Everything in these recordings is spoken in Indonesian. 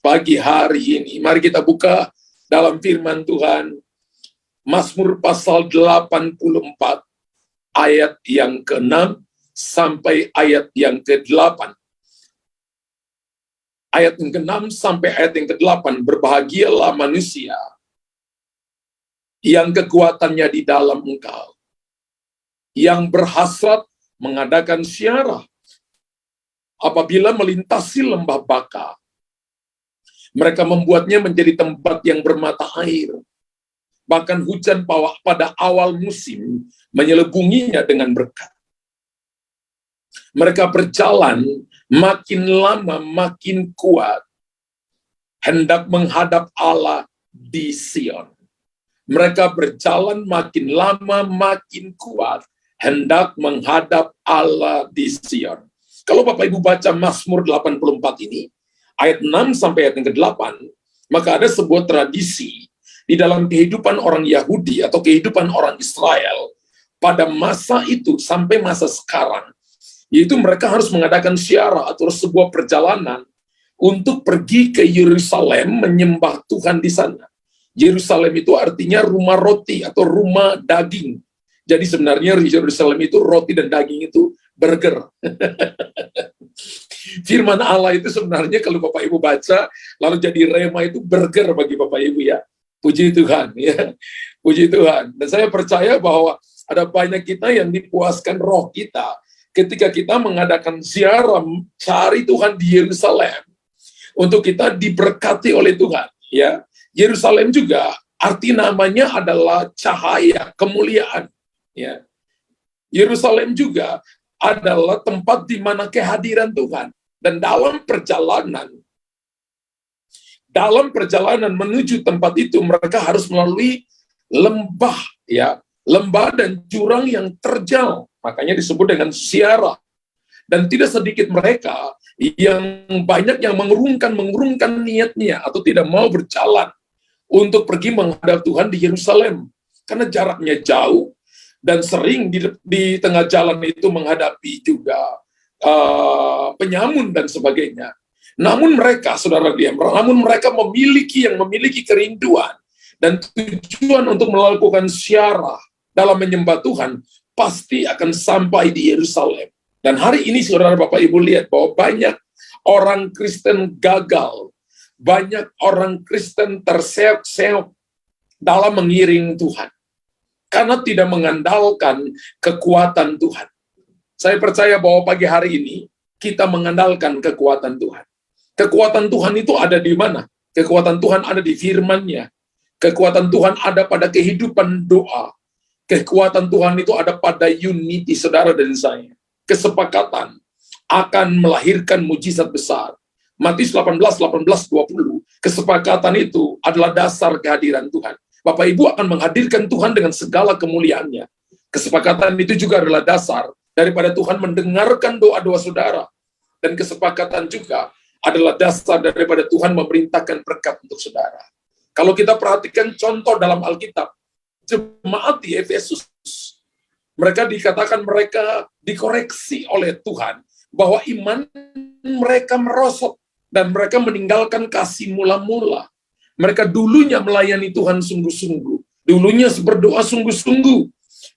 pagi hari ini. Mari kita buka dalam firman Tuhan, Mazmur pasal 84, ayat yang ke-6 sampai ayat yang ke-8. Ayat yang ke-6 sampai ayat yang ke-8, berbahagialah manusia yang kekuatannya di dalam Engkau, yang berhasrat mengadakan ziarah apabila melintasi lembah Baka. Mereka membuatnya menjadi tempat yang bermata air. Bahkan hujan pada awal musim menyelubunginya dengan berkat. Mereka berjalan makin lama makin kuat, hendak menghadap Allah di Sion. Mereka berjalan makin lama makin kuat, hendak menghadap Allah di Sion. Kalau Bapak Ibu baca Mazmur 84 ini, ayat 6 sampai ayat yang ke-8, maka ada sebuah tradisi di dalam kehidupan orang Yahudi atau kehidupan orang Israel pada masa itu sampai masa sekarang, yaitu mereka harus mengadakan ziarah atau sebuah perjalanan untuk pergi ke Yerusalem menyembah Tuhan di sana. Yerusalem itu artinya rumah roti atau rumah daging. Jadi sebenarnya Yerusalem itu roti dan daging itu burger. Firman Allah itu sebenarnya kalau Bapak Ibu baca, lalu jadi rema itu burger bagi Bapak Ibu ya. Puji Tuhan ya. Puji Tuhan. Dan saya percaya bahwa ada banyak kita yang dipuaskan roh kita ketika kita mengadakan ziarah cari Tuhan di Yerusalem untuk kita diberkati oleh Tuhan ya. Yerusalem juga arti namanya adalah cahaya, kemuliaan ya. Yerusalem juga adalah tempat di mana kehadiran Tuhan. Dan dalam perjalanan menuju tempat itu mereka harus melalui lembah ya, lembah dan jurang yang terjal. Makanya disebut dengan ziarah. Dan tidak sedikit mereka yang banyak yang mengurungkan niatnya atau tidak mau berjalan untuk pergi menghadap Tuhan di Yerusalem karena jaraknya jauh dan sering di tengah jalan itu menghadapi juga penyamun dan sebagainya. Namun mereka, saudara diam, namun mereka memiliki kerinduan dan tujuan untuk melakukan ziarah dalam menyembah Tuhan, pasti akan sampai di Yerusalem. Dan hari ini saudara Bapak Ibu lihat bahwa banyak orang Kristen gagal, banyak orang Kristen terseok-seok dalam mengiring Tuhan, karena tidak mengandalkan kekuatan Tuhan. Saya percaya bahwa pagi hari ini kita mengandalkan kekuatan Tuhan. Kekuatan Tuhan itu ada di mana? Kekuatan Tuhan ada di firman-Nya. Kekuatan Tuhan ada pada kehidupan doa. Kekuatan Tuhan itu ada pada unity saudara dan saya. Kesepakatan akan melahirkan mujizat besar. Matius 18:20. Kesepakatan itu adalah dasar kehadiran Tuhan. Bapak Ibu akan menghadirkan Tuhan dengan segala kemuliaannya. Kesepakatan itu juga adalah dasar daripada Tuhan mendengarkan doa-doa saudara. Dan kesepakatan juga adalah dasar daripada Tuhan memerintahkan berkat untuk saudara. Kalau kita perhatikan contoh dalam Alkitab, jemaat di Efesus, mereka dikatakan mereka dikoreksi oleh Tuhan, bahwa iman mereka merosot, dan mereka meninggalkan kasih mula-mula. Mereka dulunya melayani Tuhan sungguh-sungguh, dulunya berdoa sungguh-sungguh,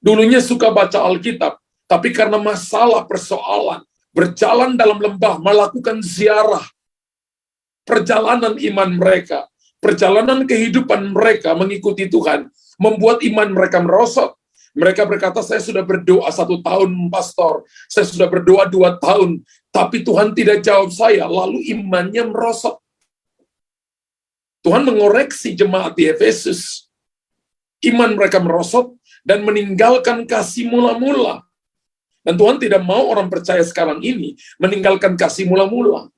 dulunya suka baca Alkitab, tapi karena masalah persoalan, berjalan dalam lembah, melakukan ziarah, perjalanan iman mereka, perjalanan kehidupan mereka mengikuti Tuhan, membuat iman mereka merosot. Mereka berkata, saya sudah berdoa 1 tahun, pastor, saya sudah berdoa 2 tahun, tapi Tuhan tidak jawab saya, lalu imannya merosot. Tuhan mengoreksi jemaat di Efesus. Iman mereka merosot dan meninggalkan kasih mula-mula. Dan Tuhan tidak mau orang percaya sekarang ini meninggalkan kasih mula-mula.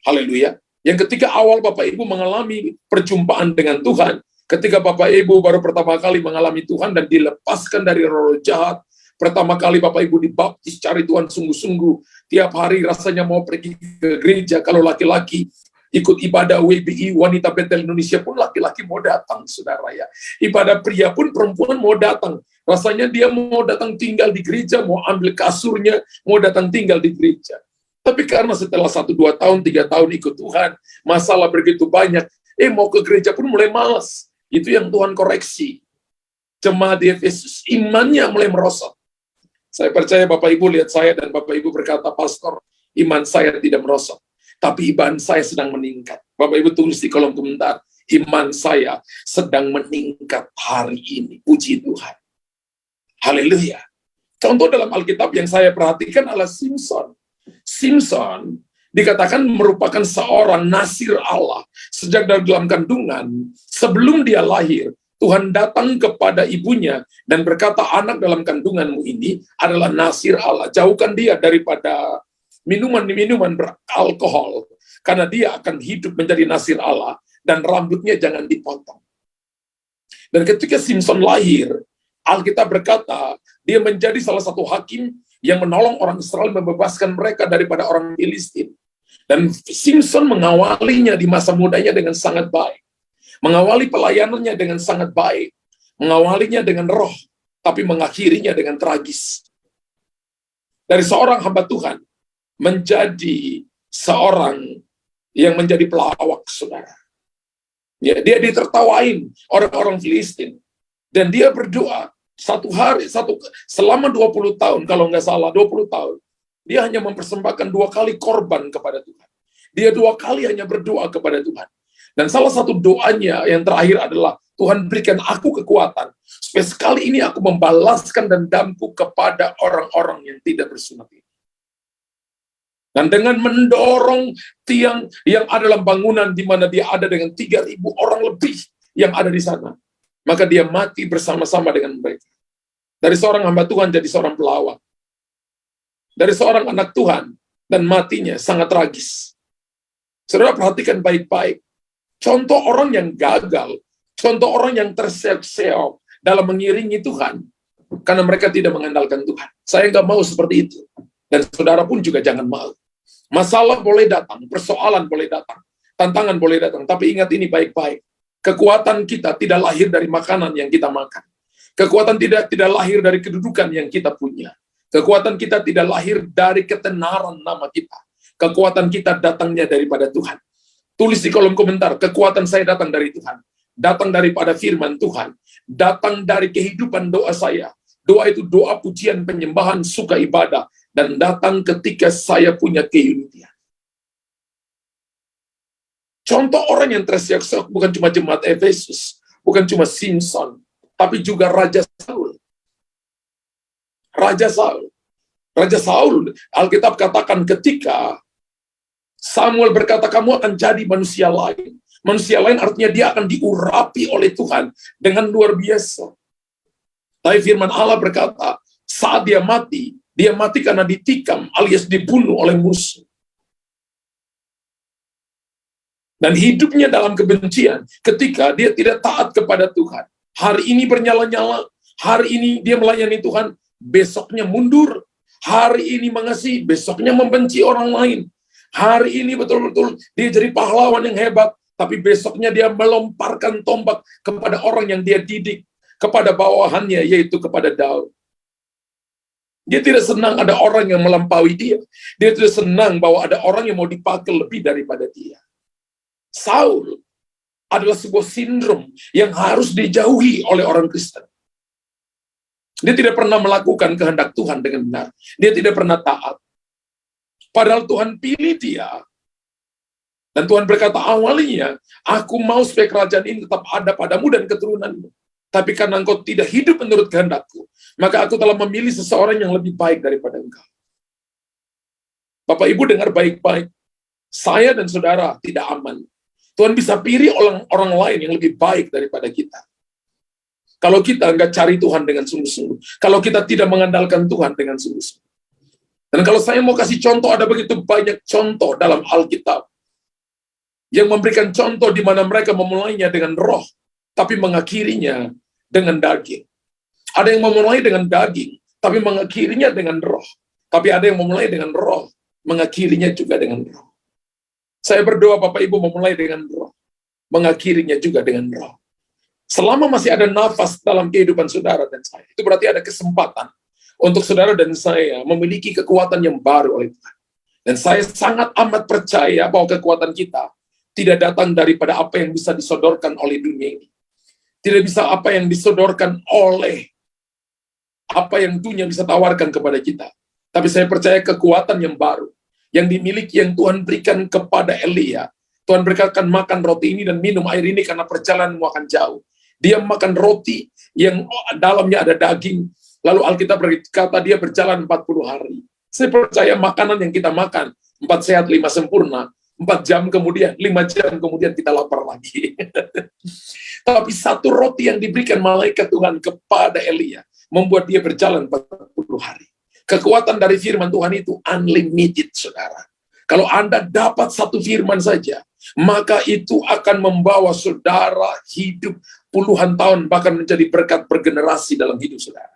Haleluya. Yang ketika awal Bapak Ibu mengalami perjumpaan dengan Tuhan, ketika Bapak Ibu baru pertama kali mengalami Tuhan dan dilepaskan dari roh jahat, pertama kali Bapak Ibu dibaptis cari Tuhan sungguh-sungguh, tiap hari rasanya mau pergi ke gereja, kalau laki-laki ikut ibadah WBI, wanita Betel Indonesia pun laki-laki mau datang, saudara ya. Ibadah pria pun perempuan mau datang. Rasanya dia mau datang tinggal di gereja, mau ambil kasurnya, mau datang tinggal di gereja. Tapi karena setelah 1-2 tahun, 3 tahun ikut Tuhan, masalah begitu banyak, mau ke gereja pun mulai malas. Itu yang Tuhan koreksi. Jemaat di Efesus, imannya mulai merosot. Saya percaya Bapak Ibu lihat saya dan Bapak Ibu berkata, "Pastor, iman saya tidak merosot, tapi iman saya sedang meningkat." Bapak Ibu tulis di kolom komentar, iman saya sedang meningkat hari ini. Puji Tuhan. Haleluya. Contoh dalam Alkitab yang saya perhatikan adalah Simson. Simson dikatakan merupakan seorang nasir Allah. Sejak dari dalam kandungan, sebelum dia lahir, Tuhan datang kepada ibunya dan berkata, "Anak dalam kandunganmu ini adalah nasir Allah. Jauhkan dia daripada minuman-minuman beralkohol, karena dia akan hidup menjadi nasir Allah, dan rambutnya jangan dipotong." Dan ketika Simson lahir, Alkitab berkata, dia menjadi salah satu hakim yang menolong orang Israel membebaskan mereka daripada orang Filistin. Dan Simson mengawalinya di masa mudanya dengan sangat baik. Mengawali pelayanannya dengan sangat baik. Mengawalinya dengan roh, tapi mengakhirinya dengan tragis. Dari seorang hamba Tuhan, menjadi seorang yang menjadi pelawak, saudara. Ya, dia ditertawain orang-orang Filistin. Dan dia berdoa, selama 20 tahun, kalau nggak salah, 20 tahun, dia hanya mempersembahkan 2 kali korban kepada Tuhan. Dia 2 kali hanya berdoa kepada Tuhan. Dan salah satu doanya yang terakhir adalah, "Tuhan berikan aku kekuatan, supaya sekali ini aku membalaskan dendamku kepada orang-orang yang tidak bersunat ini." Dan dengan mendorong tiang yang ada dalam bangunan di mana dia ada dengan 3.000 orang lebih yang ada di sana, maka dia mati bersama-sama dengan mereka. Dari seorang hamba Tuhan jadi seorang pelawak. Dari seorang anak Tuhan, dan matinya sangat tragis. Saudara perhatikan baik-baik. Contoh orang yang gagal, contoh orang yang terseok-seok dalam mengiringi Tuhan, karena mereka tidak mengandalkan Tuhan. Saya nggak mau seperti itu. Dan saudara pun juga jangan mau. Masalah boleh datang, persoalan boleh datang, tantangan boleh datang, tapi ingat ini baik-baik. Kekuatan kita tidak lahir dari makanan yang kita makan. Kekuatan tidak lahir dari kedudukan yang kita punya. Kekuatan kita tidak lahir dari ketenaran nama kita. Kekuatan kita datangnya daripada Tuhan. Tulis di kolom komentar, kekuatan saya datang dari Tuhan. Datang daripada firman Tuhan. Datang dari kehidupan doa saya. Doa itu doa pujian, penyembahan, suka ibadah. Dan datang ketika saya punya kehidupan. Contoh orang yang terseok-seok bukan cuma jemaat Efesus, bukan cuma Simson, tapi juga Raja Saul. Raja Saul. Raja Saul, Alkitab katakan ketika Samuel berkata, "Kamu akan jadi manusia lain." Manusia lain artinya dia akan diurapi oleh Tuhan dengan luar biasa. Tapi firman Allah berkata, saat dia mati karena ditikam alias dibunuh oleh musuh. Dan hidupnya dalam kebencian ketika dia tidak taat kepada Tuhan. Hari ini bernyala-nyala, hari ini dia melayani Tuhan, besoknya mundur. Hari ini mengasihi, besoknya membenci orang lain. Hari ini betul-betul dia jadi pahlawan yang hebat, tapi besoknya dia melomparkan tombak kepada orang yang dia didik, kepada bawahannya, yaitu kepada Daud. Dia tidak senang ada orang yang melampaui dia. Dia tidak senang bahwa ada orang yang mau dipakai lebih daripada dia. Saul adalah sebuah sindrom yang harus dijauhi oleh orang Kristen. Dia tidak pernah melakukan kehendak Tuhan dengan benar. Dia tidak pernah taat. Padahal Tuhan pilih dia. Dan Tuhan berkata awalnya, "Aku mau supaya kerajaan ini tetap ada padamu dan keturunanmu. Tapi karena engkau tidak hidup menurut kehendakku, maka aku telah memilih seseorang yang lebih baik daripada engkau." Bapak Ibu dengar baik-baik. Saya dan saudara tidak aman. Tuhan bisa pilih orang lain yang lebih baik daripada kita. Kalau kita nggak cari Tuhan dengan sungguh-sungguh. Kalau kita tidak mengandalkan Tuhan dengan sungguh-sungguh. Dan kalau saya mau kasih contoh, ada begitu banyak contoh dalam Alkitab yang memberikan contoh di mana mereka memulainya dengan roh, tapi mengakhirinya dengan daging. Ada yang memulai dengan daging, tapi mengakhirinya dengan roh. Tapi ada yang memulai dengan roh, mengakhirinya juga dengan roh. Saya berdoa Bapak Ibu memulai dengan roh, mengakhirinya juga dengan roh. Selama masih ada nafas dalam kehidupan saudara dan saya, itu berarti ada kesempatan untuk saudara dan saya memiliki kekuatan yang baru oleh Tuhan. Dan saya sangat amat percaya bahwa kekuatan kita tidak datang daripada apa yang bisa disodorkan oleh dunia ini. Tidak bisa apa yang disodorkan oleh apa yang dunia bisa tawarkan kepada kita. Tapi saya percaya kekuatan yang baru, yang dimiliki, yang Tuhan berikan kepada Elia. Tuhan berkatakan, makan roti ini dan minum air ini karena perjalananmu akan jauh. Dia makan roti yang dalamnya ada daging. Lalu Alkitab berkata dia berjalan 40 hari. Saya percaya makanan yang kita makan, 4 sehat, 5 sempurna, 4 jam kemudian, 5 jam kemudian kita lapar lagi. Tapi satu roti yang diberikan malaikat Tuhan kepada Elia, membuat dia berjalan 40 hari. Kekuatan dari firman Tuhan itu unlimited, saudara. Kalau Anda dapat satu firman saja, maka itu akan membawa saudara hidup puluhan tahun, bahkan menjadi berkat bergenerasi dalam hidup saudara.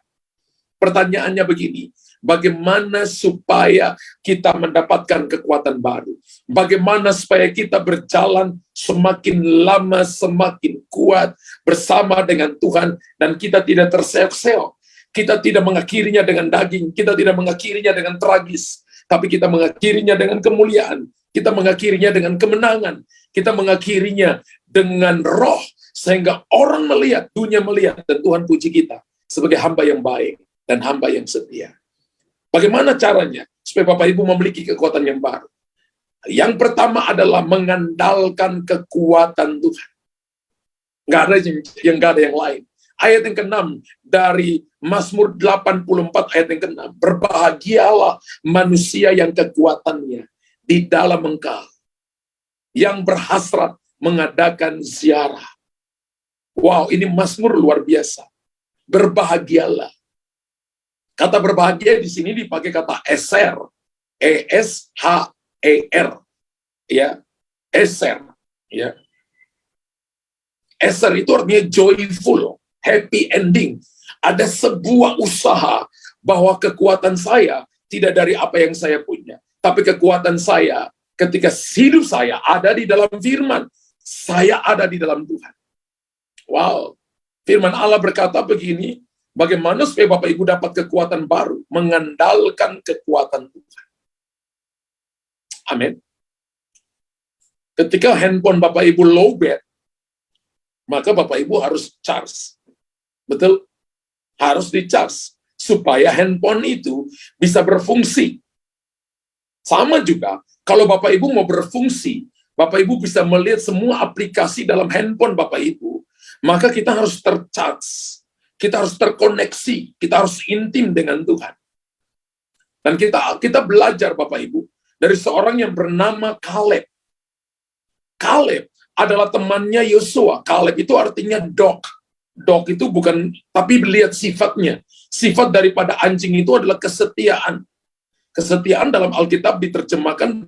Pertanyaannya begini, bagaimana supaya kita mendapatkan kekuatan baru? Bagaimana supaya kita berjalan semakin lama, semakin kuat bersama dengan Tuhan, dan kita tidak terseok-seok. Kita tidak mengakhirinya dengan daging, kita tidak mengakhirinya dengan tragis, tapi kita mengakhirinya dengan kemuliaan, kita mengakhirinya dengan kemenangan, kita mengakhirinya dengan roh, sehingga orang melihat, dunia melihat, dan Tuhan puji kita sebagai hamba yang baik dan hamba yang setia. Bagaimana caranya supaya Bapak Ibu memiliki kekuatan yang baru? Yang pertama adalah mengandalkan kekuatan Tuhan. Nggak ada yang lain. Ayat yang ke-6 dari Mazmur 84 ayat yang ke-6. Berbahagialah manusia yang kekuatannya di dalam Engkau, yang berhasrat mengadakan ziarah. Wow, ini Mazmur luar biasa. Berbahagialah. Kata berbahagia di sini dipakai kata eser, E-S-H-E-R, ya, eser, ya. Eser itu artinya joyful, happy ending. Ada sebuah usaha bahwa kekuatan saya tidak dari apa yang saya punya, tapi kekuatan saya ketika hidup saya ada di dalam firman, saya ada di dalam Tuhan. Wow, firman Allah berkata begini, bagaimana supaya Bapak Ibu dapat kekuatan baru? Mengandalkan kekuatan Tuhan. Amin. Ketika handphone Bapak Ibu lowbat, maka Bapak Ibu harus charge. Betul? Harus di-charge. Supaya handphone itu bisa berfungsi. Sama juga, kalau Bapak Ibu mau berfungsi, Bapak Ibu bisa melihat semua aplikasi dalam handphone Bapak Ibu, maka kita harus tercharge. Kita harus terkoneksi, kita harus intim dengan Tuhan. Dan kita belajar Bapak Ibu dari seorang yang bernama Kaleb. Kaleb adalah temannya Yosua. Kaleb itu artinya dog. Dog itu bukan, tapi lihat sifatnya. Sifat daripada anjing itu adalah kesetiaan. Kesetiaan dalam Alkitab diterjemahkan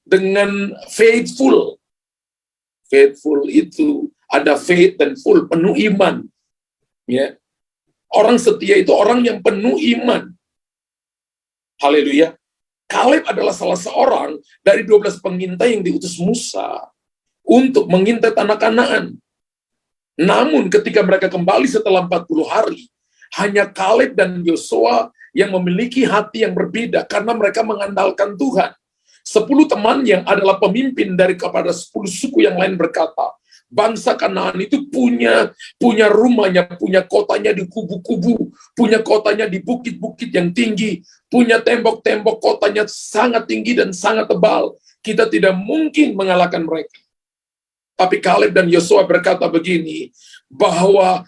dengan faithful. Faithful itu ada faith dan full, penuh iman. Ya. Orang setia itu orang yang penuh iman. Haleluya. Kaleb adalah salah seorang dari 12 pengintai yang diutus Musa untuk mengintai tanah Kanaan. Namun ketika mereka kembali setelah 40 hari, hanya Kaleb dan Yosua yang memiliki hati yang berbeda karena mereka mengandalkan Tuhan. 10 teman yang adalah pemimpin dari kepada 10 suku yang lain berkata, bangsa Kanaan itu punya rumahnya, punya kotanya di kubu-kubu, punya kotanya di bukit-bukit yang tinggi, punya tembok-tembok kotanya sangat tinggi dan sangat tebal. Kita tidak mungkin mengalahkan mereka. Tapi Kaleb dan Yosua berkata begini, bahwa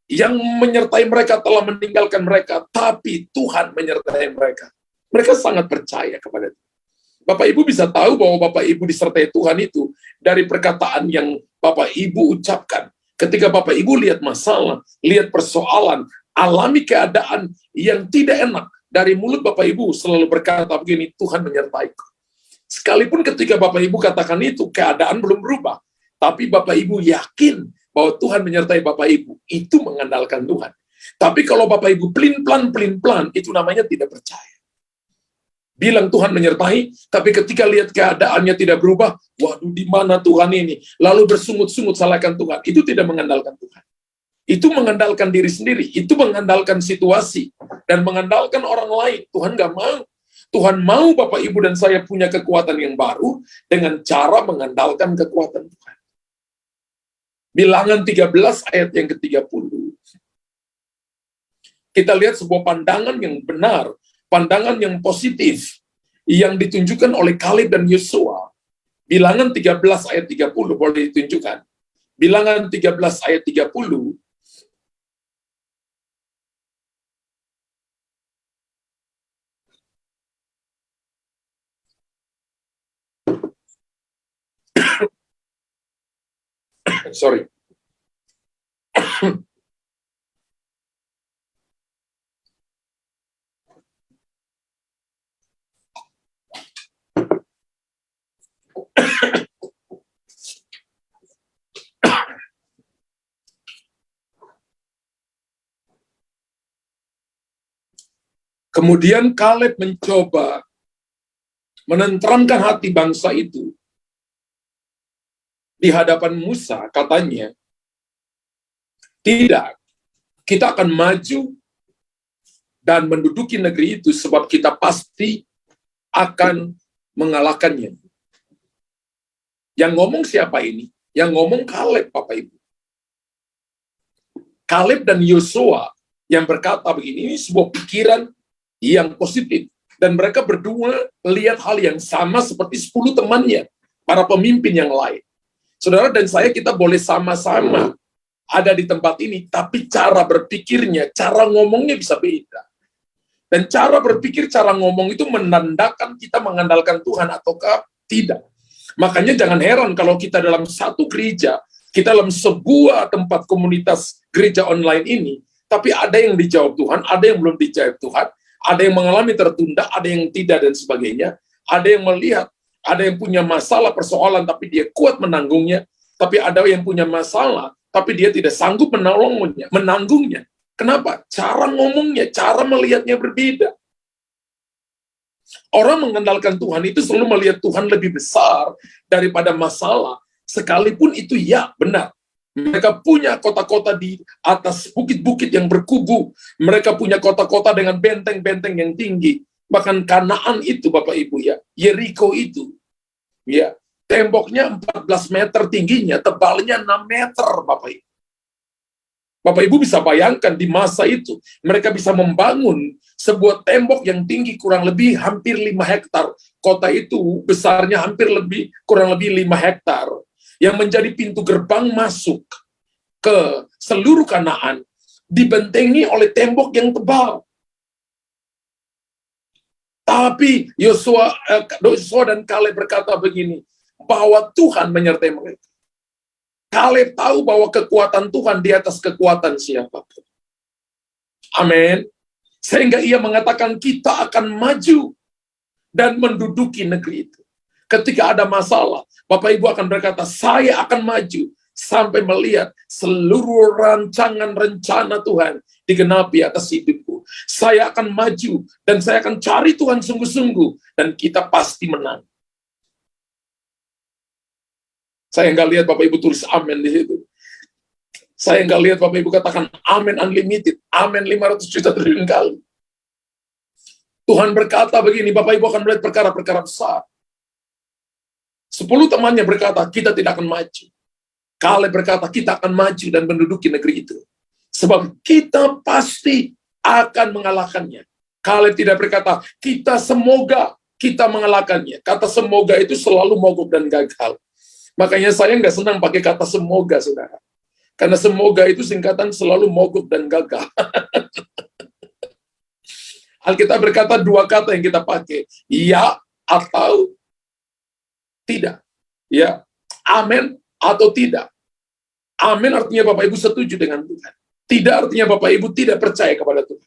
yang menyertai mereka telah meninggalkan mereka, tapi Tuhan menyertai mereka. Mereka sangat percaya kepada Tuhan. Bapak Ibu bisa tahu bahwa Bapak Ibu disertai Tuhan itu dari perkataan yang Bapak Ibu ucapkan. Ketika Bapak Ibu lihat masalah, lihat persoalan, alami keadaan yang tidak enak, dari mulut Bapak Ibu selalu berkata begini, Tuhan menyertaiku. Sekalipun ketika Bapak Ibu katakan itu, keadaan belum berubah. Tapi Bapak Ibu yakin bahwa Tuhan menyertai Bapak Ibu, itu mengandalkan Tuhan. Tapi kalau Bapak Ibu pelin-pelan, itu namanya tidak percaya. Bilang Tuhan menyertai, tapi ketika lihat keadaannya tidak berubah, waduh di mana Tuhan ini? Lalu bersungut-sungut salahkan Tuhan. Itu tidak mengandalkan Tuhan. Itu mengandalkan diri sendiri, itu mengandalkan situasi, dan mengandalkan orang lain. Tuhan nggak mau. Tuhan mau Bapak Ibu dan saya punya kekuatan yang baru dengan cara mengandalkan kekuatan Tuhan. Bilangan 13 ayat yang ke-30. Kita lihat sebuah pandangan yang benar, pandangan yang positif, yang ditunjukkan oleh Kaleb dan Yosua. Bilangan 13 ayat 30 boleh ditunjukkan. Bilangan 13 ayat 30. Sorry. Kemudian Kaleb mencoba menenteramkan hati bangsa itu di hadapan Musa, katanya, tidak, kita akan maju dan menduduki negeri itu sebab kita pasti akan mengalahkannya. Yang ngomong siapa ini? Yang ngomong Kaleb, Bapak Ibu. Kaleb dan Yosua yang berkata begini, ini sebuah pikiran yang positif. Dan mereka berdua lihat hal yang sama seperti 10 temannya, para pemimpin yang lain. Saudara dan saya, kita boleh sama-sama ada di tempat ini, tapi cara berpikirnya, cara ngomongnya bisa beda. Dan cara berpikir, cara ngomong itu menandakan kita mengandalkan Tuhan ataukah tidak. Makanya jangan heran kalau kita dalam satu gereja, kita dalam sebuah tempat komunitas gereja online ini, tapi ada yang dijawab Tuhan, ada yang belum dijawab Tuhan, ada yang mengalami tertunda, ada yang tidak, dan sebagainya. Ada yang melihat, ada yang punya masalah, persoalan, tapi dia kuat menanggungnya. Tapi ada yang punya masalah, tapi dia tidak sanggup menanggungnya. Kenapa? Cara ngomongnya, cara melihatnya berbeda. Orang mengandalkan Tuhan itu selalu melihat Tuhan lebih besar daripada masalah. Sekalipun itu ya, benar. Mereka punya kota-kota di atas bukit-bukit yang berkubu. Mereka punya kota-kota dengan benteng-benteng yang tinggi. Bahkan Kanaan itu, Bapak Ibu ya, Yeriko itu, ya, temboknya 14 meter tingginya, tebalnya 6 meter, Bapak Ibu. Bapak Ibu bisa bayangkan di masa itu, mereka bisa membangun sebuah tembok yang tinggi kurang lebih hampir 5 hektar. Kota itu besarnya kurang lebih 5 hektar. Yang menjadi pintu gerbang masuk ke seluruh Kanaan, dibentengi oleh tembok yang tebal. Tapi Yosua dan Kaleb berkata begini, bahwa Tuhan menyertai mereka. Kaleb tahu bahwa kekuatan Tuhan di atas kekuatan siapapun. Amin. Sehingga ia mengatakan kita akan maju dan menduduki negeri itu. Ketika ada masalah, Bapak Ibu akan berkata, saya akan maju sampai melihat seluruh rancangan rencana Tuhan digenapi atas hidupku. Saya akan maju dan saya akan cari Tuhan sungguh-sungguh dan kita pasti menang. Saya nggak lihat Bapak Ibu tulis amin di situ. Saya nggak lihat Bapak Ibu katakan amin unlimited, amin 500 juta triliun kali. Tuhan berkata begini, Bapak Ibu akan melihat perkara-perkara besar. 10 temannya berkata, kita tidak akan maju. Kaleb berkata, kita akan maju dan menduduki negeri itu. Sebab kita pasti akan mengalahkannya. Kaleb tidak berkata, semoga kita mengalahkannya. Kata semoga itu selalu mogok dan gagal. Makanya saya nggak senang pakai kata semoga, saudara. Karena semoga itu singkatan selalu mogok dan gagal. Alkitab berkata 2 kata yang kita pakai. Ya atau tidak. Ya, amin atau tidak. Amin artinya Bapak Ibu setuju dengan Tuhan. Tidak artinya Bapak Ibu tidak percaya kepada Tuhan.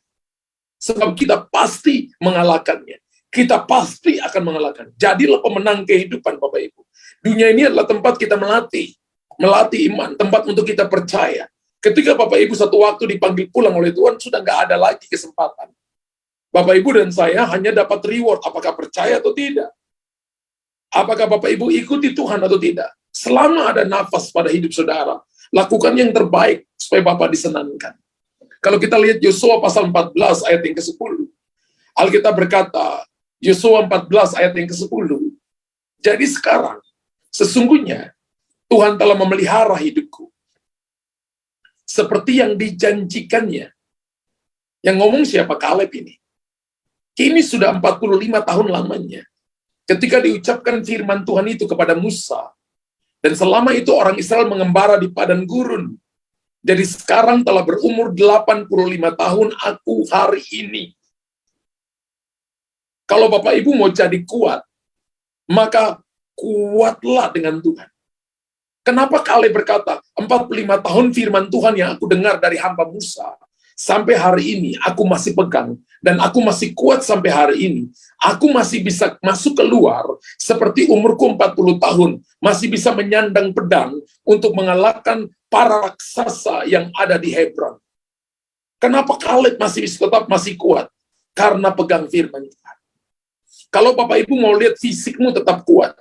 Sebab kita pasti mengalahkannya. Kita pasti akan mengalahkan. Jadilah pemenang kehidupan Bapak Ibu. Dunia ini adalah tempat kita melatih iman, tempat untuk kita percaya. Ketika Bapak Ibu satu waktu dipanggil pulang oleh Tuhan, sudah nggak ada lagi kesempatan. Bapak Ibu dan saya hanya dapat reward, apakah percaya atau tidak. Apakah Bapak Ibu ikuti Tuhan atau tidak? Selama ada nafas pada hidup saudara, lakukan yang terbaik supaya Bapak disenangkan. Kalau kita lihat Yosua pasal 14 ayat yang ke-10, Alkitab berkata, Yosua 14 ayat yang ke-10. Jadi sekarang, sesungguhnya Tuhan telah memelihara hidupku. Seperti yang dijanjikannya. Yang ngomong siapa? Kaleb ini. Kini sudah 45 tahun lamanya. Ketika diucapkan firman Tuhan itu kepada Musa. Dan selama itu orang Israel mengembara di padang gurun. Jadi sekarang telah berumur 85 tahun aku hari ini. Kalau Bapak Ibu mau jadi kuat, maka kuatlah dengan Tuhan. Kenapa Kaleb berkata, 45 tahun firman Tuhan yang aku dengar dari hamba Musa, sampai hari ini aku masih pegang, dan aku masih kuat sampai hari ini. Aku masih bisa masuk keluar, seperti umurku 40 tahun, masih bisa menyandang pedang untuk mengalahkan para raksasa yang ada di Hebron. Kenapa Kaleb tetap masih kuat? Karena pegang firman Tuhan. Kalau Bapak Ibu mau lihat fisikmu tetap kuat.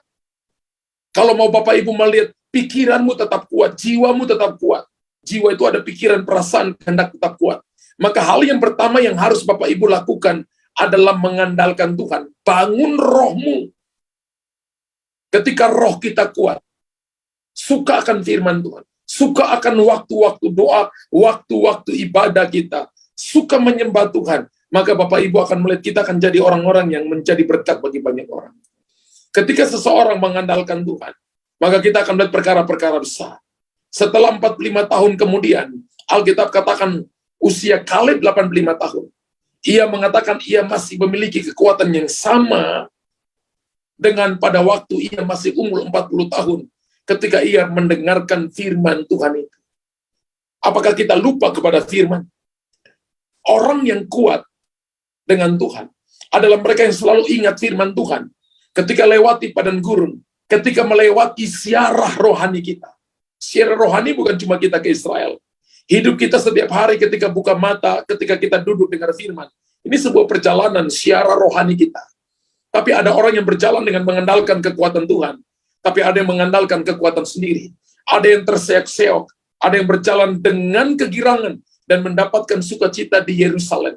Kalau mau Bapak Ibu melihat pikiranmu tetap kuat, jiwamu tetap kuat. Jiwa itu ada pikiran, perasaan, kehendak tetap kuat. Maka hal yang pertama yang harus Bapak Ibu lakukan adalah mengandalkan Tuhan. Bangun rohmu. Ketika roh kita kuat, suka akan firman Tuhan, suka akan waktu-waktu doa, waktu-waktu ibadah kita, suka menyembah Tuhan, maka Bapak Ibu akan melihat kita akan jadi orang-orang yang menjadi berkat bagi banyak orang. Ketika seseorang mengandalkan Tuhan, maka kita akan melihat perkara-perkara besar. Setelah 45 tahun kemudian, Alkitab katakan usia Kaleb 85 tahun. Ia mengatakan ia masih memiliki kekuatan yang sama dengan pada waktu ia masih umur 40 tahun ketika ia mendengarkan firman Tuhan itu. Apakah kita lupa kepada firman? Orang yang kuat dengan Tuhan adalah mereka yang selalu ingat firman Tuhan ketika lewati padang gurun, ketika melewati siarah rohani kita. Siarah rohani bukan cuma kita ke Israel. Hidup kita setiap hari ketika buka mata, ketika kita duduk dengar firman. Ini sebuah perjalanan siarah rohani kita. Tapi ada orang yang berjalan dengan mengandalkan kekuatan Tuhan. Tapi ada yang mengandalkan kekuatan sendiri. Ada yang terseok-seok. Ada yang berjalan dengan kegirangan dan mendapatkan sukacita di Yerusalem.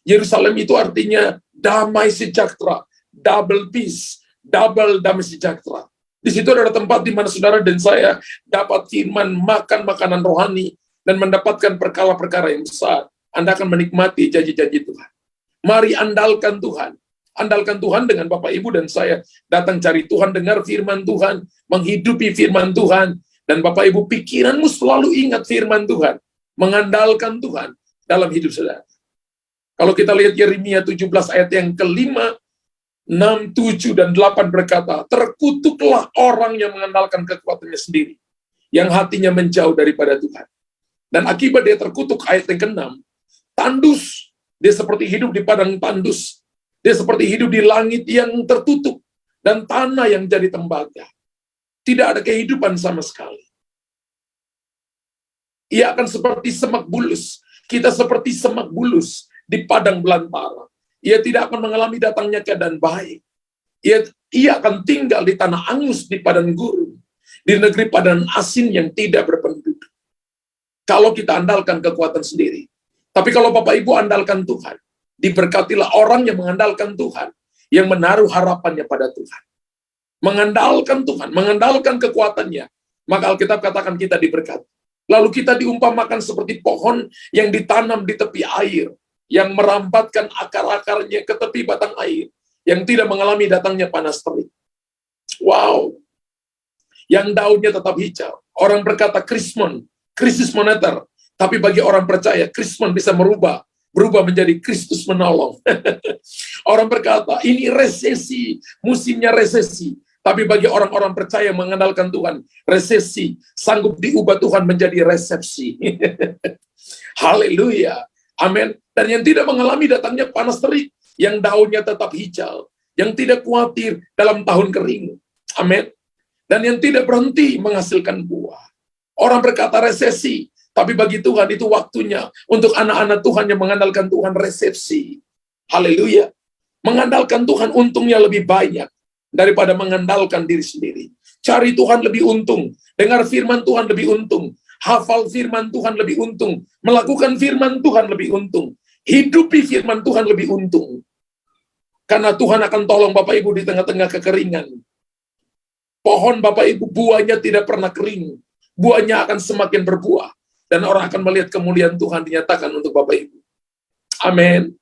Yerusalem itu artinya damai sejahtera, double peace, double damai sejahtera. Di situ ada tempat di mana saudara dan saya dapat firman, makan makanan rohani, dan mendapatkan perkara-perkara yang besar. Anda akan menikmati janji-janji Tuhan. Mari andalkan Tuhan. Andalkan Tuhan dengan Bapak Ibu dan saya. Datang cari Tuhan, dengar firman Tuhan, menghidupi firman Tuhan. Dan Bapak Ibu, pikiranmu selalu ingat firman Tuhan. Mengandalkan Tuhan dalam hidup saudara. Kalau kita lihat Yeremia 17 ayat yang kelima, 6, 7, dan 8 berkata, terkutuklah orang yang mengandalkan kekuatannya sendiri, yang hatinya menjauh daripada Tuhan. Dan akibat dia terkutuk, ayat yang ke-6, tandus, dia seperti hidup di padang tandus, dia seperti hidup di langit yang tertutup, dan tanah yang jadi tembaga. Tidak ada kehidupan sama sekali. Ia akan seperti semak bulus. Kita seperti semak bulus di padang belantara. Ia tidak akan mengalami datangnya keadaan baik. Ia akan tinggal di tanah angus di padang gurun, di negeri padang asin yang tidak berpenduduk. Kalau kita andalkan kekuatan sendiri. Tapi kalau Bapak Ibu andalkan Tuhan, diberkatilah orang yang mengandalkan Tuhan, yang menaruh harapannya pada Tuhan. Mengandalkan Tuhan, mengandalkan kekuatannya, maka Alkitab katakan kita diberkati. Lalu kita diumpamakan seperti pohon yang ditanam di tepi air, yang merambatkan akar-akarnya ke tepi batang air, yang tidak mengalami datangnya panas terik. Wow! Yang daunnya tetap hijau. Orang berkata krisis moneter, tapi bagi orang percaya, krismon bisa berubah menjadi Kristus menolong. Orang berkata, ini resesi, musimnya resesi. Tapi bagi orang-orang percaya mengandalkan Tuhan, resesi sanggup diubah Tuhan menjadi resepsi. Haleluya. Amin. Dan yang tidak mengalami datangnya panas terik, yang daunnya tetap hijau, yang tidak khawatir dalam tahun kering. Amin. Dan yang tidak berhenti menghasilkan buah. Orang berkata resesi, tapi bagi Tuhan itu waktunya untuk anak-anak Tuhan yang mengandalkan Tuhan resepsi. Haleluya. Mengandalkan Tuhan untungnya lebih banyak daripada mengandalkan diri sendiri. Cari Tuhan lebih untung. Dengar firman Tuhan lebih untung. Hafal firman Tuhan lebih untung. Melakukan firman Tuhan lebih untung. Hidupi firman Tuhan lebih untung. Karena Tuhan akan tolong Bapak Ibu di tengah-tengah kekeringan. Pohon Bapak Ibu buahnya tidak pernah kering. Buahnya akan semakin berbuah. Dan orang akan melihat kemuliaan Tuhan dinyatakan untuk Bapak Ibu. Amin.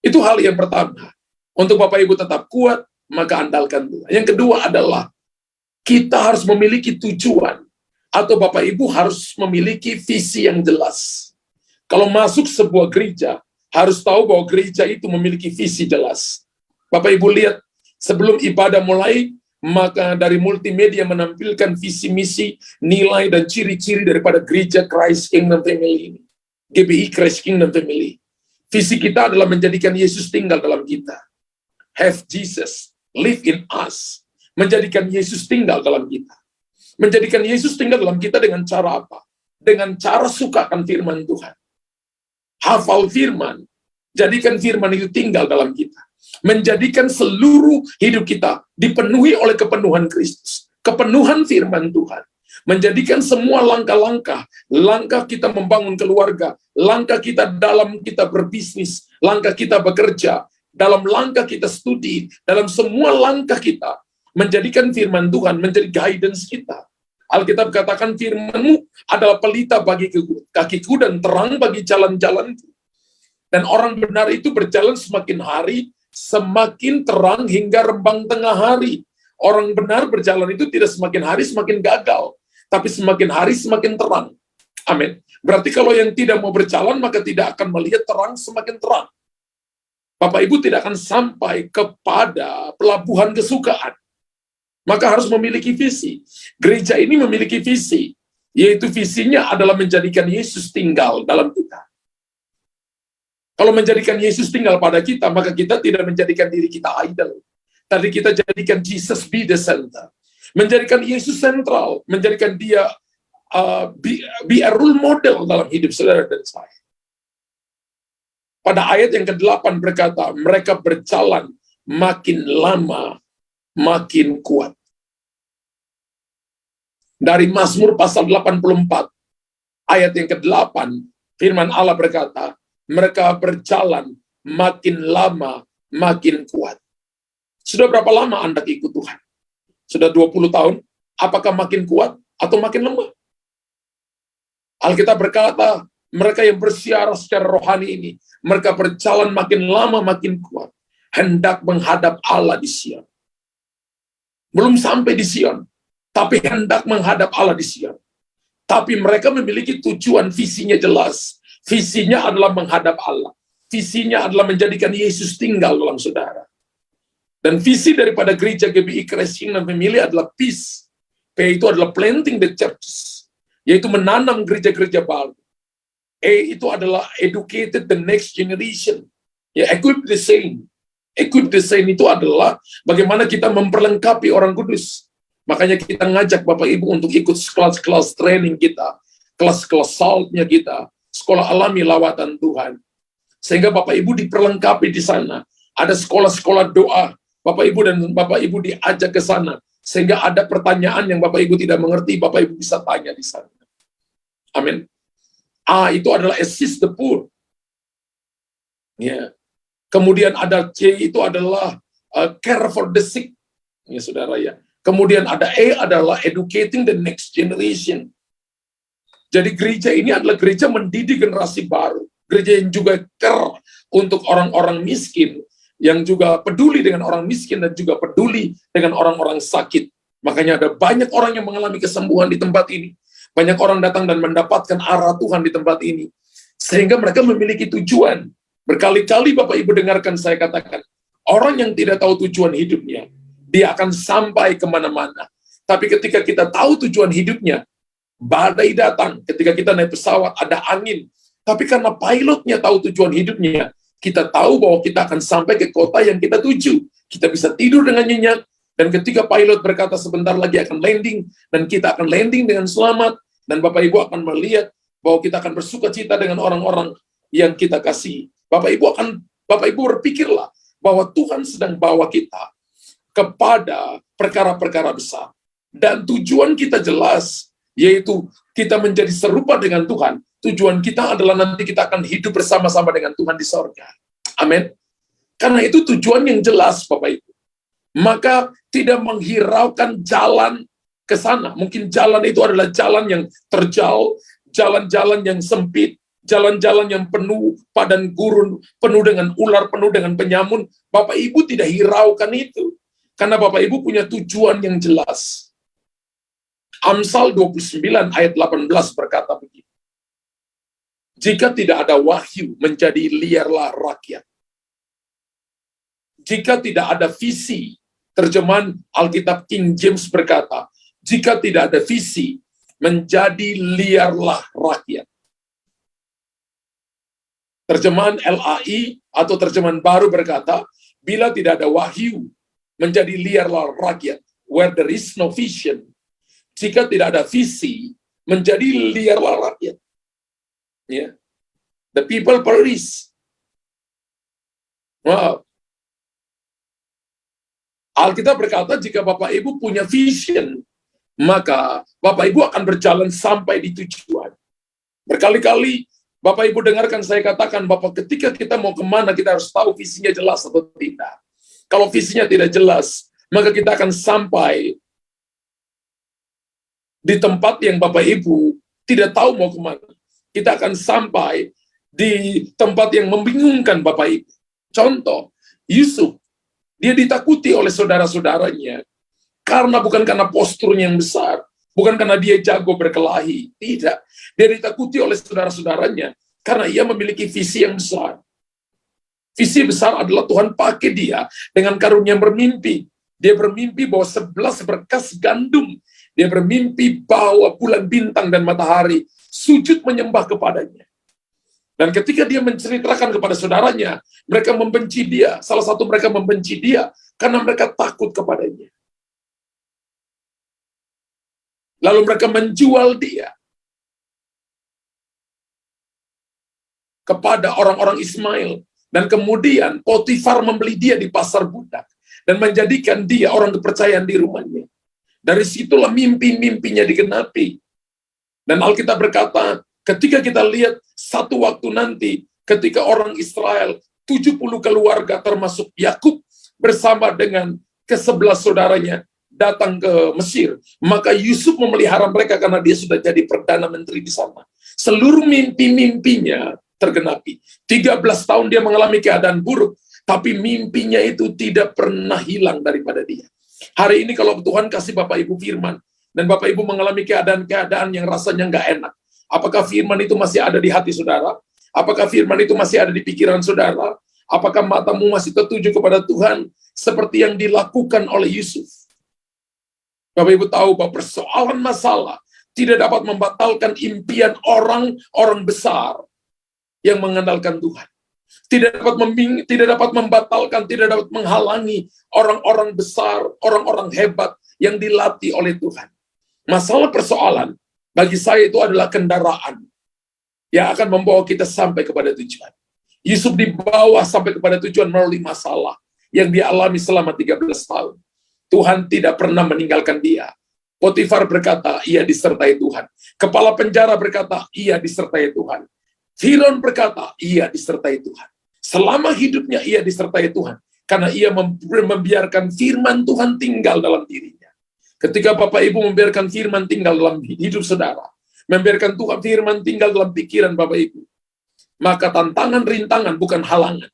Itu hal yang pertama. Untuk Bapak Ibu tetap kuat, maka andalkan Tuhan. Yang kedua adalah, kita harus memiliki tujuan. Atau Bapak Ibu harus memiliki visi yang jelas. Kalau masuk sebuah gereja, harus tahu bahwa gereja itu memiliki visi jelas. Bapak Ibu lihat, sebelum ibadah mulai, maka dari multimedia menampilkan visi misi, nilai dan ciri-ciri daripada gereja Christ Kingdom Family ini. GBI Christ Kingdom Family. Visi kita adalah menjadikan Yesus tinggal dalam kita. Have Jesus live in us. Menjadikan Yesus tinggal dalam kita. Menjadikan Yesus tinggal dalam kita dengan cara apa? Dengan cara sukakan firman Tuhan. Hafal firman. Jadikan firman itu tinggal dalam kita. Menjadikan seluruh hidup kita dipenuhi oleh kepenuhan Kristus. Kepenuhan firman Tuhan. Menjadikan semua langkah-langkah, langkah kita membangun keluarga, langkah kita dalam kita berbisnis, langkah kita bekerja, dalam langkah kita studi, dalam semua langkah kita, menjadikan firman Tuhan menjadi guidance kita. Alkitab katakan firman-Mu adalah pelita bagi kakiku dan terang bagi jalan-jalanku. Dan orang benar itu berjalan semakin hari, semakin terang hingga rembang tengah hari. Orang benar berjalan itu tidak semakin hari semakin gagal, tapi semakin hari semakin terang. Amin. Berarti kalau yang tidak mau berjalan, maka tidak akan melihat terang semakin terang. Bapak Ibu tidak akan sampai kepada pelabuhan kesukaan. Maka harus memiliki visi. Gereja ini memiliki visi, yaitu visinya adalah menjadikan Yesus tinggal dalam kita. Kalau menjadikan Yesus tinggal pada kita, maka kita tidak menjadikan diri kita idol. Tadi kita jadikan Jesus be the center. Menjadikan Yesus sentral, menjadikan dia be a role model dalam hidup saudara dan saya. Pada ayat yang ke-8 berkata, mereka berjalan makin lama, makin kuat. Dari Mazmur pasal 84, ayat yang ke-8, firman Allah berkata, mereka berjalan makin lama, makin kuat. Sudah berapa lama Anda ikut Tuhan? Sudah 20 tahun? Apakah makin kuat atau makin lemah? Alkitab berkata, mereka yang bersiar secara rohani ini, mereka berjalan makin lama, makin kuat. Hendak menghadap Allah di Sion. Belum sampai di Sion, tapi hendak menghadap Allah di Sion. Tapi mereka memiliki tujuan, visinya jelas. Visinya adalah menghadap Allah. Visinya adalah menjadikan Yesus tinggal dalam saudara. Dan visi daripada gereja GBI Christ Kingdom Family adalah peace. P itu adalah planting the churches, yaitu menanam gereja-gereja baru. E itu adalah educated the next generation. Ya, equip the saint. Equip the saint itu adalah bagaimana kita memperlengkapi orang kudus. Makanya kita ngajak Bapak Ibu untuk ikut kelas-kelas training kita, kelas-kelas saltnya kita, sekolah alami lawatan Tuhan. Sehingga Bapak Ibu diperlengkapi di sana. Ada sekolah-sekolah doa. Bapak Ibu dan Bapak Ibu diajak ke sana. Sehingga ada pertanyaan yang Bapak Ibu tidak mengerti, Bapak Ibu bisa tanya di sana. Amin. A itu adalah assist the poor. Ya. Kemudian ada C itu adalah care for the sick. Ya, saudara ya. Kemudian ada E adalah educating the next generation. Jadi gereja ini adalah gereja mendidik generasi baru. Gereja yang juga care untuk orang-orang miskin. Yang juga peduli dengan orang miskin dan juga peduli dengan orang-orang sakit. Makanya ada banyak orang yang mengalami kesembuhan di tempat ini. Banyak orang datang dan mendapatkan arah Tuhan di tempat ini. Sehingga mereka memiliki tujuan. Berkali-kali Bapak Ibu dengarkan saya katakan, orang yang tidak tahu tujuan hidupnya, dia akan sampai kemana-mana. Tapi ketika kita tahu tujuan hidupnya, badai datang, ketika kita naik pesawat, ada angin. Tapi karena pilotnya tahu tujuan hidupnya, kita tahu bahwa kita akan sampai ke kota yang kita tuju. Kita bisa tidur dengan nyenyak, dan ketika pilot berkata sebentar lagi akan landing, dan kita akan landing dengan selamat, dan Bapak Ibu akan melihat bahwa kita akan bersuka cita dengan orang-orang yang kita kasih. Bapak Ibu berpikirlah bahwa Tuhan sedang bawa kita kepada perkara-perkara besar. Dan tujuan kita jelas, yaitu kita menjadi serupa dengan Tuhan. Tujuan kita adalah nanti kita akan hidup bersama-sama dengan Tuhan di sorga. Amin. Karena itu tujuan yang jelas, Bapak Ibu. Maka tidak menghiraukan jalan ke sana. Mungkin jalan itu adalah jalan yang terjal, jalan-jalan yang sempit, jalan-jalan yang penuh padan gurun, penuh dengan ular, penuh dengan penyamun. Bapak Ibu tidak hiraukan itu. Karena Bapak Ibu punya tujuan yang jelas. Amsal 29 ayat 18 berkata begini. Jika tidak ada wahyu, menjadi liarlah rakyat. Jika tidak ada visi, terjemahan Alkitab King James berkata, jika tidak ada visi, menjadi liarlah rakyat. Terjemahan LAI atau terjemahan baru berkata, bila tidak ada wahyu, menjadi liarlah rakyat. Where there is no vision. Jika tidak ada visi, menjadi liarlah rakyat. Yeah. The people perish. Wow. Alkitab berkata, jika Bapak Ibu punya vision, maka Bapak Ibu akan berjalan sampai di tujuan. Berkali-kali Bapak Ibu dengarkan saya katakan, bahwa ketika kita mau kemana, kita harus tahu visinya jelas atau tidak. Kalau visinya tidak jelas, maka kita akan sampai di tempat yang Bapak Ibu tidak tahu mau kemana. Kita akan sampai di tempat yang membingungkan Bapak Ibu. Contoh, Yusuf, dia ditakuti oleh saudara-saudaranya, bukan karena posturnya yang besar, bukan karena dia jago berkelahi, tidak. Dia ditakuti oleh saudara-saudaranya, karena ia memiliki visi yang besar. Visi besar adalah Tuhan pakai dia dengan karunia bermimpi. Dia bermimpi bahwa 11 berkas gandum. Dia bermimpi bahwa bulan, bintang, dan matahari sujud menyembah kepadanya. Dan ketika dia menceritakan kepada saudaranya, mereka membenci dia. Salah satu mereka membenci dia karena mereka takut kepadanya. Lalu mereka menjual dia kepada orang-orang Ismail. Dan kemudian Potifar membeli dia di pasar budak dan menjadikan dia orang kepercayaan di rumahnya. Dari situlah mimpi-mimpinya digenapi. Dan Alkitab berkata, ketika kita lihat satu waktu nanti, ketika orang Israel, 70 keluarga termasuk Yakub bersama dengan ke-11 saudaranya datang ke Mesir, maka Yusuf memelihara mereka karena dia sudah jadi Perdana Menteri di sana. Seluruh mimpi-mimpinya tergenapi. 13 tahun dia mengalami keadaan buruk, tapi mimpinya itu tidak pernah hilang daripada dia. Hari ini kalau Tuhan kasih Bapak Ibu firman, dan Bapak Ibu mengalami keadaan-keadaan yang rasanya nggak enak, apakah firman itu masih ada di hati saudara? Apakah firman itu masih ada di pikiran saudara? Apakah matamu masih tertuju kepada Tuhan seperti yang dilakukan oleh Yusuf? Bapak Ibu tahu bahwa persoalan masalah tidak dapat membatalkan impian orang-orang besar yang mengandalkan Tuhan. Tidak dapat membatalkan, tidak dapat menghalangi orang-orang besar, orang-orang hebat yang dilatih oleh Tuhan. Masalah persoalan bagi saya itu adalah kendaraan yang akan membawa kita sampai kepada tujuan. Yusuf dibawa sampai kepada tujuan melalui masalah yang dia alami selama 13 tahun. Tuhan tidak pernah meninggalkan dia. Potifar berkata, ia disertai Tuhan. Kepala penjara berkata, ia disertai Tuhan. Firaun berkata, ia disertai Tuhan. Selama hidupnya ia disertai Tuhan. Karena ia membiarkan firman Tuhan tinggal dalam dirinya. Ketika Bapak Ibu membiarkan firman tinggal dalam hidup saudara, membiarkan Tuhan firman tinggal dalam pikiran Bapak Ibu, maka tantangan rintangan bukan halangan.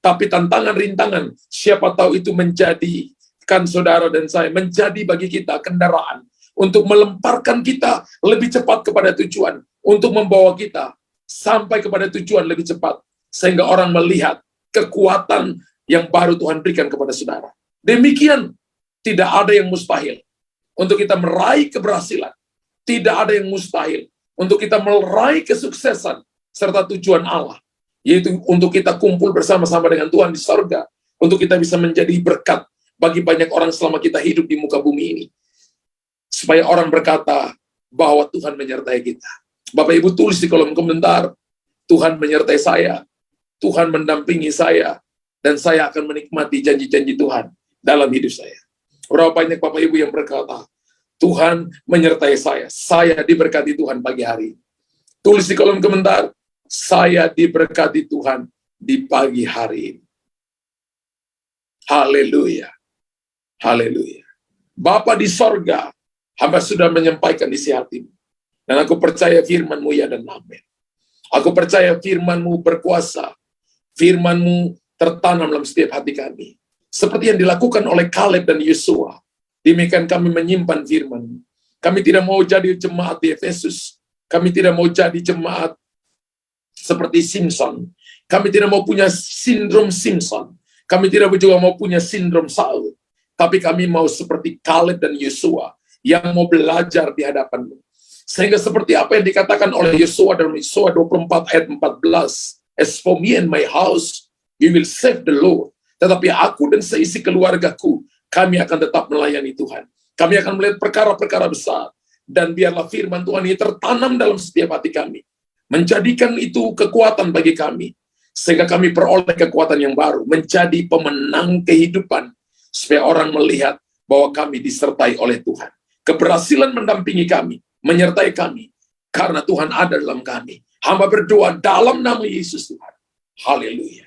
Tapi tantangan rintangan, siapa tahu itu menjadikan saudara dan saya, menjadi bagi kita kendaraan untuk melemparkan kita lebih cepat kepada tujuan, untuk membawa kita sampai kepada tujuan lebih cepat, sehingga orang melihat kekuatan yang baru Tuhan berikan kepada saudara. Demikian, tidak ada yang mustahil untuk kita meraih keberhasilan. Tidak ada yang mustahil untuk kita meraih kesuksesan serta tujuan Allah, yaitu untuk kita kumpul bersama-sama dengan Tuhan di sorga, untuk kita bisa menjadi berkat bagi banyak orang selama kita hidup di muka bumi ini. Supaya orang berkata bahwa Tuhan menyertai kita. Bapak Ibu tulis di kolom komentar, Tuhan menyertai saya, Tuhan mendampingi saya, dan saya akan menikmati janji-janji Tuhan dalam hidup saya. Berapa banyak Bapak Ibu yang berkata, Tuhan menyertai saya diberkati Tuhan pagi hari. Tulis di kolom komentar, saya diberkati Tuhan di pagi hari ini. Haleluya. Haleluya. Bapa di sorga, hamba sudah menyampaikan isi hatimu. Dan aku percaya firman-Mu ya dan amin. Aku percaya firman-Mu berkuasa. Firman-Mu tertanam dalam setiap hati kami. Seperti yang dilakukan oleh Kaleb dan Yosua. Demikian kami menyimpan firman-Mu. Kami tidak mau jadi jemaat di Efesus. Kami tidak mau jadi jemaat seperti Simpson. Kami tidak mau punya sindrom Simpson. Kami tidak juga mau punya sindrom Saul. Tapi kami mau seperti Kaleb dan Yosua yang mau belajar di hadapan-Mu. Sehingga seperti apa yang dikatakan oleh Yosua dalam Yosua 24 ayat 14. As for me and my house, we will serve the Lord. Tetapi aku dan seisi keluargaku, kami akan tetap melayani Tuhan. Kami akan melihat perkara-perkara besar. Dan biarlah firman Tuhan ini tertanam dalam setiap hati kami. Menjadikan itu kekuatan bagi kami. Sehingga kami peroleh kekuatan yang baru. Menjadi pemenang kehidupan. Supaya orang melihat bahwa kami disertai oleh Tuhan. Keberhasilan mendampingi kami. Menyertai kami. Karena Tuhan ada dalam kami. Hamba berdoa dalam nama Yesus Tuhan. Haleluya.